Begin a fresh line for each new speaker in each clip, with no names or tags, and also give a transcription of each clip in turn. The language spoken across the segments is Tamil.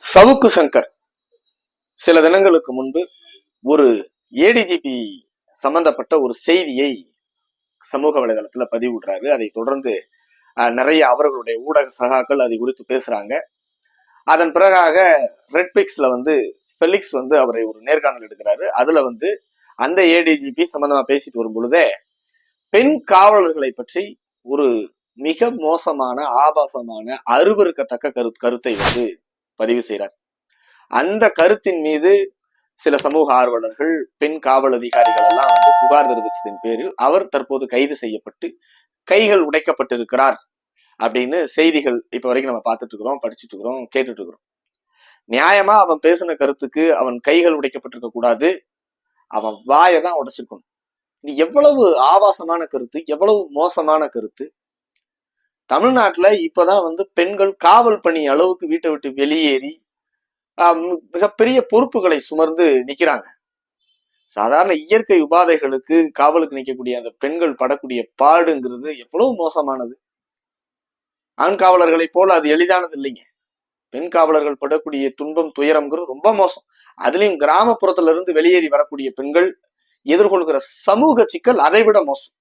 சவுக்கு சங்கர் சில தினங்களுக்கு முன்பு ஒரு ஏடிஜிபி சம்பந்தப்பட்ட ஒரு செய்தியை சமூக வலைதளத்துல பதிவிடுறாரு. அதை தொடர்ந்து நிறைய அவர்களுடைய ஊடக சகாக்கள் அதை குறித்து பேசுறாங்க. அதன் பிறகாக ரெட்பிக்ஸ்ல ஃபெலிக்ஸ் அவரை ஒரு நேர்காணல் எடுக்கிறாரு. அதுல அந்த ஏடிஜிபி சம்பந்தமா பேசிட்டு வரும் பொழுதே பெண் காவலர்களை பற்றி ஒரு மிக மோசமான, ஆபாசமான, அருவருக்கத்தக்க கருத்தை பதிவு செய்கிறார். அந்த கருத்தின் மீது சில சமூக ஆர்வலர்கள், பெண் காவல் அதிகாரிகள் எல்லாம் புகார் தெரிவித்ததின் பேரில் அவர் தற்போது கைது செய்யப்பட்டு கைகள் உடைக்கப்பட்டிருக்கிறார் அப்படின்னு செய்திகள் இப்ப வரைக்கும் நம்ம பார்த்துட்டு இருக்கிறோம், படிச்சுட்டு இருக்கிறோம், கேட்டுட்டு இருக்கிறோம். நியாயமா அவன் பேசின கருத்துக்கு அவன் கைகள் உடைக்கப்பட்டிருக்க கூடாது, அவன் வாயை தான் உடைச்சிருக்கணும். இது எவ்வளவு ஆபாசமான கருத்து, எவ்வளவு மோசமான கருத்து. தமிழ்நாட்டுல இப்பதான் பெண்கள் காவல் பணி அளவுக்கு வீட்டை விட்டு வெளியேறி மிகப்பெரிய பொறுப்புகளை சுமர்ந்து நிக்கிறாங்க. சாதாரண இயற்கை உபாதைகளுக்கு காவலுக்கு நிற்கக்கூடிய அந்த பெண்கள் படக்கூடிய பாடுங்கிறது எவ்வளவு மோசமானது. ஆண் காவலர்களை போல அது எளிதானது இல்லைங்க. பெண் காவலர்கள் படக்கூடிய துன்பம், துயரம்ங்கிறது ரொம்ப மோசம். அதுலயும் கிராமப்புறத்துல இருந்து வெளியேறி வரக்கூடிய பெண்கள் எதிர்கொள்கிற சமூக சிக்கல் அதை விட மோசம்.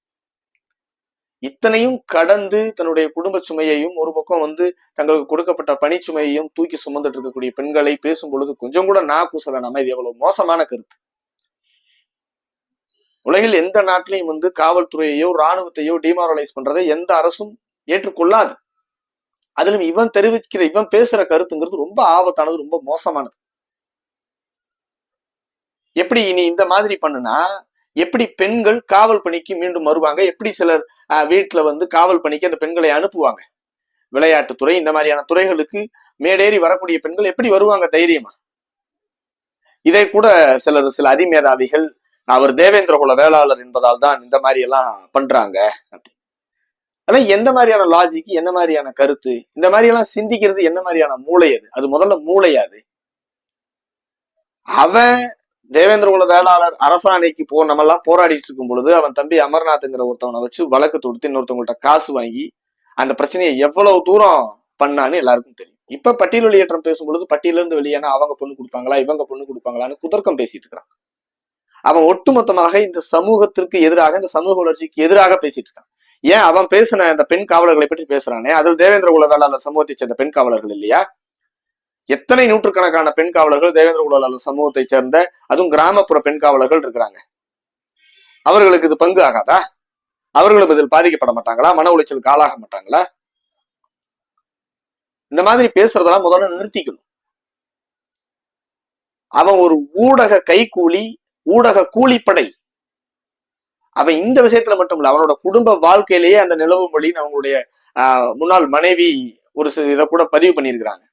இத்தனையும் கடந்து தன்னுடைய குடும்ப சுமையையும் ஒரு பக்கம் தங்களுக்கு கொடுக்கப்பட்ட பணிச்சுமையையும் தூக்கி சுமந்துட்டு இருக்கக்கூடிய பெண்களை பேசும் பொழுது கொஞ்சம் கூட கூசல நம்ம இது எவ்வளவு மோசமான கருத்து. உலகில் எந்த நாட்டிலையும் காவல்துறையையோ ராணுவத்தையோ டிமாரலைஸ் பண்றதை எந்த அரசும் ஏற்றுக்கொள்ளாது. அதிலும் இவன் பேசுற கருத்துங்கிறது ரொம்ப ஆபத்தானது, ரொம்ப மோசமானது. எப்படி இனி இந்த மாதிரி பண்ணுனா எப்படி பெண்கள் காவல் பணிக்கு மீண்டும் வருவாங்க? எப்படி சிலர் வீட்டுல காவல் பணிக்கு அந்த பெண்களை அனுப்புவாங்க? விளையாட்டுத்துறை இந்த மாதிரியான துறைகளுக்கு மேடேறி வரக்கூடிய பெண்கள் எப்படி வருவாங்க தைரியமா? இதை கூட சில அதிமேதாவிகள் அவர் தேவேந்திரகுல வேளாளர் என்பதால் தான் இந்த மாதிரி எல்லாம் பண்றாங்க அப்படி. ஆனா எந்த மாதிரியான லாஜிக், என்ன மாதிரியான கருத்து, இந்த மாதிரி எல்லாம் சிந்திக்கிறது என்ன மாதிரியான மூளை அது? அது முதல்ல மூளையாது. அவன் தேவேந்திரகுல வேளாளர் அரசாணைக்கு நம்ம எல்லாம் போராடிட்டு இருக்கும் பொழுது அவன் தம்பி அமர்நாத்ங்கிற ஒருத்தவனை வச்சு வழக்கு தொடுத்து இன்னொருத்தவங்கள்ட்ட காசு வாங்கி அந்த பிரச்சனையை எவ்வளவு தூரம் பண்ணான்னு எல்லாருக்கும் தெரியும். இப்ப பட்டியல் வெளியேற்றம் பேசும் பொழுது பட்டியல இருந்து வெளியேனா அவங்க பொண்ணு கொடுப்பாங்களா, இவங்க பொண்ணு கொடுப்பாங்களான்னு குதர்க்கம் பேசிட்டு இருக்கிறான். அவன் ஒட்டுமொத்தமாக இந்த சமூகத்திற்கு எதிராக, இந்த சமூக வளர்ச்சிக்கு எதிராக பேசிட்டு இருக்கான். ஏன் அவன் பேசின அந்த பெண் காவலர்களை பற்றி பேசுறானே, அதில் தேவேந்திரகுல வேளாளர் சமூகத்தை சேர்ந்த பெண் காவலர்கள் இல்லையா? எத்தனை நூற்றுக்கணக்கான பெண் காவலர்கள் தேவேந்திரகுல சமூகத்தை சேர்ந்த, அதுவும் கிராமப்புற பெண் காவலர்கள் இருக்கிறாங்க. அவர்களுக்கு இது பங்கு ஆகாதா? அவர்களும் இதில் பாதிக்கப்பட மாட்டாங்களா? மன உளைச்சலுக்கு ஆளாக மாட்டாங்களா? இந்த மாதிரி பேசுறதெல்லாம் முதல்ல நிறுத்திக்கணும். அவன் ஒரு ஊடக கைக்கூலி, ஊடக கூலிப்படை. அவன் இந்த விஷயத்துல மட்டும் இல்ல, அவனோட குடும்ப வாழ்க்கையிலேயே அந்த நிலவு மொழின்னு அவங்களுடைய முன்னாள் மனைவி ஒரு இதை கூட பதிவு பண்ணியிருக்கிறாங்க.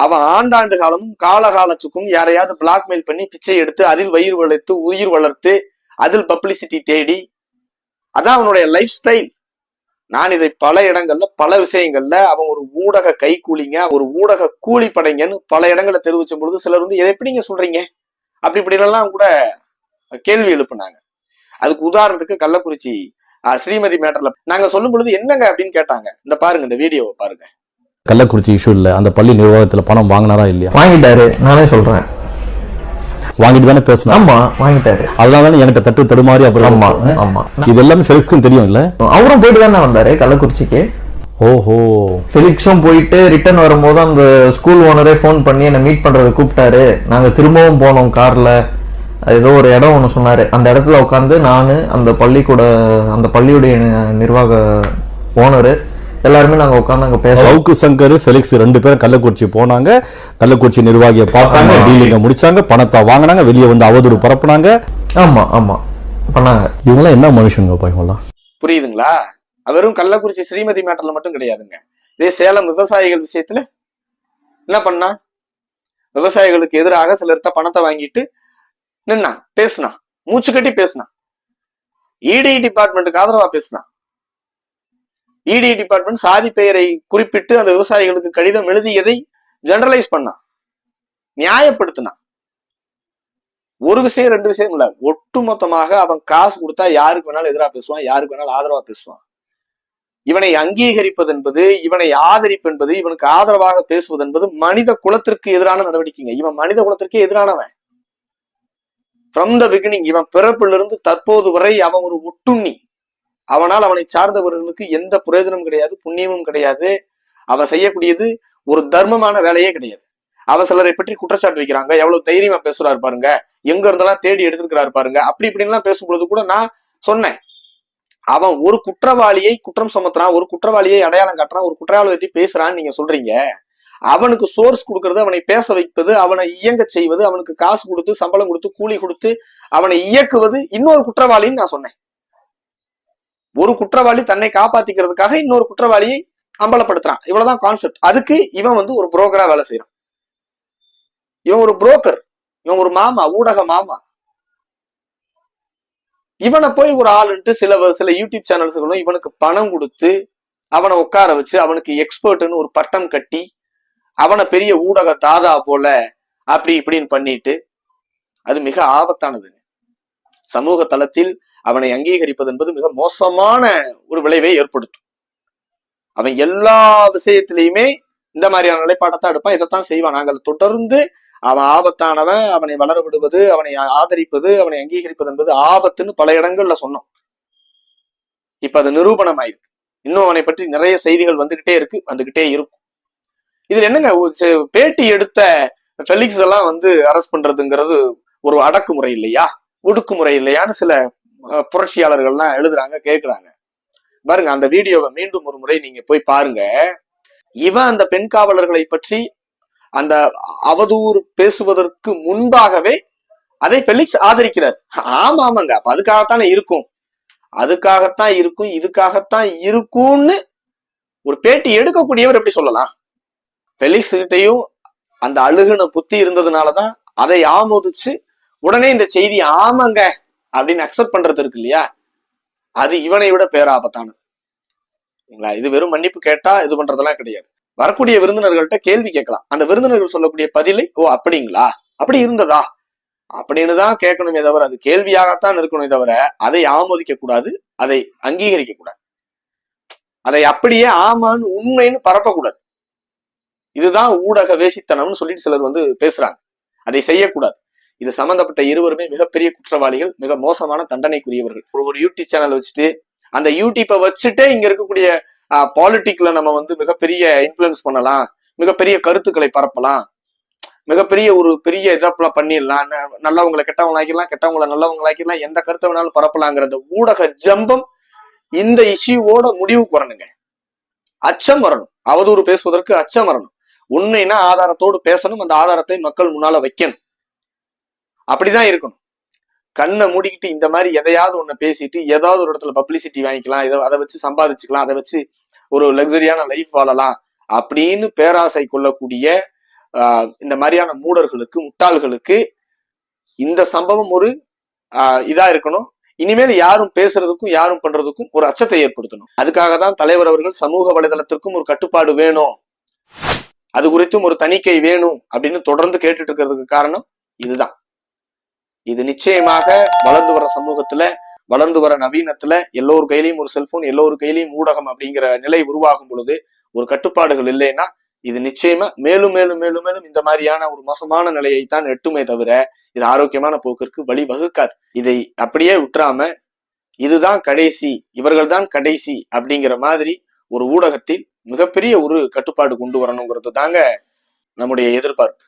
அவன் ஆண்டாண்டு காலமும் காலகாலத்துக்கும் யாரையாவது பிளாக்மெயில் பண்ணி பிச்சை எடுத்து அதில் வயிறு வளர்த்து உயிர் வளர்த்து அதில் பப்ளிசிட்டி தேடி, அதான் அவனுடைய லைஃப் ஸ்டைல். நான் இதை பல இடங்கள்ல பல விஷயங்கள்ல அவன் ஒரு ஊடக கைக்கூலிங்க, ஒரு ஊடக கூலிப்படைங்கன்னு பல இடங்களை தெரிவிச்ச பொழுது சிலர் எதை எப்படிங்க சொல்றீங்க அப்படி இப்படிலாம் கூட கேள்வி எழுப்புனாங்க. அதுக்கு உதாரணத்துக்கு கள்ளக்குறிச்சி ஸ்ரீமதி மேட்டர்ல நாங்க சொல்லும் பொழுது என்னங்க அப்படின்னு கேட்டாங்க. இந்த பாருங்க, இந்த வீடியோவை பாருங்க.
கள்ளக்குறிச்சி இஷ்யூ இல்ல, அந்த பள்ளி நிர்வாகத்துல பணம் வாங்கினாரா இல்லையா?
வாங்கிட்டாரு, நானே சொல்றேன்.
வாங்கிட்டு தானே பேசணும்.
ஆமா, வாங்கிட்டாரு.
அதனால என்கிட்ட தட்டு தடுமாறி அப்புறம்.
ஆமா ஆமா,
இது எல்லாமே ஃபெலிக்ஸ்க்கும் தெரியும் இல்ல?
அவரும் போயிட்டு தானே வந்தாரு கள்ளக்குறிச்சிக்கு.
ஓஹோ.
ஃபெலிக்ஸும் போயிட்டு ரிட்டர்ன் வரும்போது அந்த ஸ்கூல் ஓனரே போன் பண்ணி என்ன மீட் பண்றது கூப்பிட்டாரு. நாங்க திரும்பவும் போனோம் கார்ல. ஏதோ ஒரு இடம் ஒண்ணு சொன்னாரு. அந்த இடத்துல உட்காந்து நானு, அந்த பள்ளியுடைய நிர்வாக ஓனரு எல்லாருமே நாங்க உட்காந்து அங்க பேச.
சவுக்கு சங்கர், ஃபெலிக்ஸ் ரெண்டு பேரும் கள்ளக்குறிச்சி போனாங்க. கள்ளக்குறிச்சி நிர்வாகியை பார்த்தாங்க, டீலிங்க முடிச்சாங்க, பணத்தை வாங்கினாங்க, வெளியே அவதூறு பரப்புனாங்க.
ஆமா ஆமா பண்ணாங்க.
இவங்களாம் என்ன மனுஷங்க இவங்களாம்?
புரியுதுங்களா? அவரும் கள்ளக்குறிச்சி ஸ்ரீமதி மேட்டர்ல மட்டும் கிடையாதுங்க. இதே சேலம் விவசாயிகள் விஷயத்துல என்ன பண்ணா? விவசாயிகளுக்கு எதிராக சிலர்கிட்ட பணத்தை வாங்கிட்டு நின்னா, பேசினா, மூச்சு கட்டி பேசினா, இடி டிபார்ட்மெண்ட்டுக்கு ஆதரவா பேசினா. இடி டிபார்ட்மெண்ட் சாதி பெயரை குறிப்பிட்டு அந்த விவசாயிகளுக்கு கடிதம் எழுதியதை ஜெனரலைஸ் பண்ணா, நியாயப்படுத்தினா. ஒரு விஷயம் ரெண்டு விஷயம் இல்ல, ஒட்டுமொத்தமாக அவன் காசு கொடுத்தா யாருக்கு வேணாலும் எதிராக பேசுவான், யாருக்கு வேணாலும் ஆதரவா பேசுவான். இவனை அங்கீகரிப்பது என்பது, இவனை ஆதரிப்பு என்பது, இவனுக்கு ஆதரவாக பேசுவது என்பது மனித குலத்திற்கு எதிரான நடவடிக்கைங்க. இவன் மனித குலத்திற்கே எதிரானவன். ஃப்ரம் த பிகினிங், இவன் பிறப்பிலிருந்து தற்போது வரை அவன் ஒரு ஒட்டுண்ணி. அவனால் அவனை சார்ந்தவர்களுக்கு எந்த பிரயோஜனமும் கிடையாது, புண்ணியமும் கிடையாது. அவன் செய்யக்கூடியது ஒரு தர்மமான வேலையே கிடையாது. அவன் சிலரை பற்றி குற்றச்சாட்டு வைக்கிறாங்க, எவ்வளவு தைரியமா பேசுறாரு பாருங்க, எங்க இருந்தெல்லாம் தேடி எடுத்திருக்கிறாரு பாருங்க, அப்படி இப்படின்லாம் பேசும்பொழுது கூட நான் சொன்னேன், அவன் ஒரு குற்றவாளியை குற்றம் சுமத்துறான், ஒரு குற்றவாளியை அடையாளம் காட்டுறான், ஒரு குற்றவாளி பத்தி பேசுறான்னு நீங்க சொல்றீங்க. அவனுக்கு சோர்ஸ் கொடுக்கறது, அவனை பேச வைப்பது, அவனை இயங்க செய்வது, அவனுக்கு காசு கொடுத்து சம்பளம் கொடுத்து கூலி கொடுத்து அவனை இயக்குவது இன்னொரு குற்றவாளின்னு நான் சொன்னேன். ஒரு குற்றவாளி தன்னை காப்பாத்திக்கிறதுக்காக இன்னொரு குற்றவாளியை அம்பலப்படுத்துறான், இவ்வளவுதான் கான்செப்ட். அதுக்கு இவன் வந்து ஒரு புரோக்கரா வேலை செய்யறான். இவன் ஒரு புரோக்கர், இவன் ஒரு மாமா, ஊடக மாமா. இவனை போய் ஒரு ஆளுன்ட்டு சில யூடியூப் சேனல்ஸ்களும் இவனுக்கு பணம் கொடுத்து அவனை உட்கார வச்சு அவனுக்கு எக்ஸ்பர்ட்னு ஒரு பட்டம் கட்டி அவனை பெரிய ஊடக தாதா போல அப்படி இப்படின்னு பண்ணிட்டு, அது மிக ஆபத்தானது. சமூக தளத்தில் அவனை அங்கீகரிப்பது என்பது மிக மோசமான ஒரு விளைவை ஏற்படுத்தும். அவன் எல்லா விஷயத்திலையுமே இந்த மாதிரியான நிலைப்பாட்டத்தான் எடுப்பான், இதைத்தான் செய்வான். நாங்கள் தொடர்ந்து அவன் ஆபத்தானவன், அவனை வளர விடுவது, அவனை ஆதரிப்பது, அவனை அங்கீகரிப்பது என்பது ஆபத்துன்னு பல இடங்கள்ல சொன்னோம். இப்ப அது நிரூபணம் ஆயிருக்கு. இன்னும் அவனை பற்றி நிறைய செய்திகள் வந்துகிட்டே இருக்கும். இதுல என்னங்க, பேட்டி எடுத்த ஃபெலிக்ஸ் எல்லாம் வந்து அரெஸ்ட் பண்றதுங்கிறது ஒரு அடக்குமுறை இல்லையா, ஒடுக்குமுறை இல்லையான்னு சில புரட்சியாளர்கள்லாம் எழுதுறாங்க, கேட்கிறாங்க. பாருங்க, அந்த வீடியோவை மீண்டும் ஒரு முறை நீங்க போய் பாருங்க. இவன் அந்த பெண் காவலர்களை பற்றி அந்த அவதூறு பேசுவதற்கு முன்பாகவே அதை ஃபெலிக்ஸ் ஆதரிக்கிறார். ஆமாங்க, அப்ப அதுக்காகத்தானே இருக்கும், இதுக்காகத்தான் இருக்கும்னு ஒரு பேட்டி எடுக்கக்கூடியவர் எப்படி சொல்லலாம்? ஃபெலிக்ஸ் கிட்டையும் அந்த அழுகுன புத்தி இருந்ததுனாலதான் அதை ஆமோதிச்சு உடனே இந்த செய்தி ஆமாங்க அப்படின்னு அக்செப்ட் பண்றது இருக்கு இல்லையா, அது இவனை விட பேராபத்தானது. இது வெறும் மன்னிப்பு கேட்டா இது பண்றதெல்லாம் கிடையாது. வரக்கூடிய விருந்தினர்கள்ட்ட கேள்வி கேட்கலாம், அந்த விருந்தினர்கள் சொல்லக்கூடிய பதிலை ஓ அப்படிங்களா, அப்படி இருந்ததா அப்படின்னு தான் கேட்கணுமே தவிர, அது கேள்வியாகத்தான் இருக்கணுமே தவிர அதை ஆமோதிக்க கூடாது, அதை அங்கீகரிக்க கூடாது, அதை அப்படியே ஆமான்னு உண்மைன்னு பரப்பக்கூடாது. இதுதான் ஊடக வேசித்தனம்னு சொல்லிட்டு சிலர் வந்து பேசுறாங்க. அதை செய்யக்கூடாது. இது சம்பந்தப்பட்ட இருவருமே மிகப்பெரிய குற்றவாளிகள், மிக மோசமான தண்டனைக்குரியவர்கள். ஒரு யூடியூப் சேனல் வச்சுட்டு அந்த யூடியூப்பை வச்சுட்டே இங்க இருக்கக்கூடிய பாலிட்டிக்ல நம்ம வந்து மிகப்பெரிய இன்ஃபுளுன்ஸ் பண்ணலாம், மிகப்பெரிய கருத்துக்களை பரப்பலாம், மிகப்பெரிய ஒரு பெரிய இதெல்லாம் பண்ணிடலாம், நல்லவங்களை கெட்டவங்களாக்கிடலாம், கெட்டவங்களை நல்லவங்களாக்கிடலாம், எந்த கருத்தை வேணாலும் பரப்பலாங்கிற அந்த ஊடக ஜம்பம் இந்த இஷ்யூவோட முடிவுக்கு வரணுங்க. அச்சம் வரணும், அவதூறு பேசுவதற்கு அச்சம் வரணும். உண்மைன்னா ஆதாரத்தோடு பேசணும், அந்த ஆதாரத்தை மக்கள் முன்னால வைக்கணும். அப்படிதான் இருக்கணும். கண்ணை மூடிக்கிட்டு இந்த மாதிரி எதையாவது ஒண்ணு பேசிட்டு ஏதாவது ஒரு இடத்துல பப்ளிசிட்டி வாங்கிக்கலாம், அதை வச்சு சம்பாதிச்சுக்கலாம், அதை வச்சு ஒரு லக்ஸரியான லைஃப் வாழலாம் அப்படின்னு பேராசை கொள்ளக்கூடிய இந்த மாதிரியான மூடர்களுக்கு, முட்டாள்களுக்கு இந்த சம்பவம் ஒரு இதா இருக்கணும். இனிமேல் யாரும் பேசுறதுக்கும் யாரும் பண்றதுக்கும் ஒரு அச்சத்தை ஏற்படுத்தணும். அதுக்காக தான் தலைவர் அவர்கள் சமூக வலைதளத்திற்கும் ஒரு கட்டுப்பாடு வேணும், அது குறித்தும் ஒரு தணிக்கை வேணும் அப்படின்னு தொடர்ந்து கேட்டுட்டு இருக்கிறதுக்கு காரணம் இதுதான். இது நிச்சயமாக வளர்ந்து வர சமூகத்துல, வளர்ந்து வர நவீனத்துல எல்லோரு கையிலையும் ஒரு செல்போன், எல்லோரு கையிலையும் ஊடகம் அப்படிங்கிற நிலை உருவாகும் பொழுது ஒரு கட்டுப்பாடுகள் இல்லைன்னா இது நிச்சயமா மேலும் மேலும் மேலும் மேலும் இந்த மாதிரியான ஒரு மோசமான நிலையைத்தான் எட்டுமே தவிர இது ஆரோக்கியமான போக்கிற்கு வழி வகுக்காது. இதை அப்படியே விட்டுறாம இதுதான் கடைசி, இவர்கள் தான் கடைசி அப்படிங்கிற மாதிரி ஒரு ஊடகத்தில் மிகப்பெரிய ஒரு கட்டுப்பாடு கொண்டு வரணுங்கிறது தாங்க நம்முடைய எதிர்பார்ப்பு.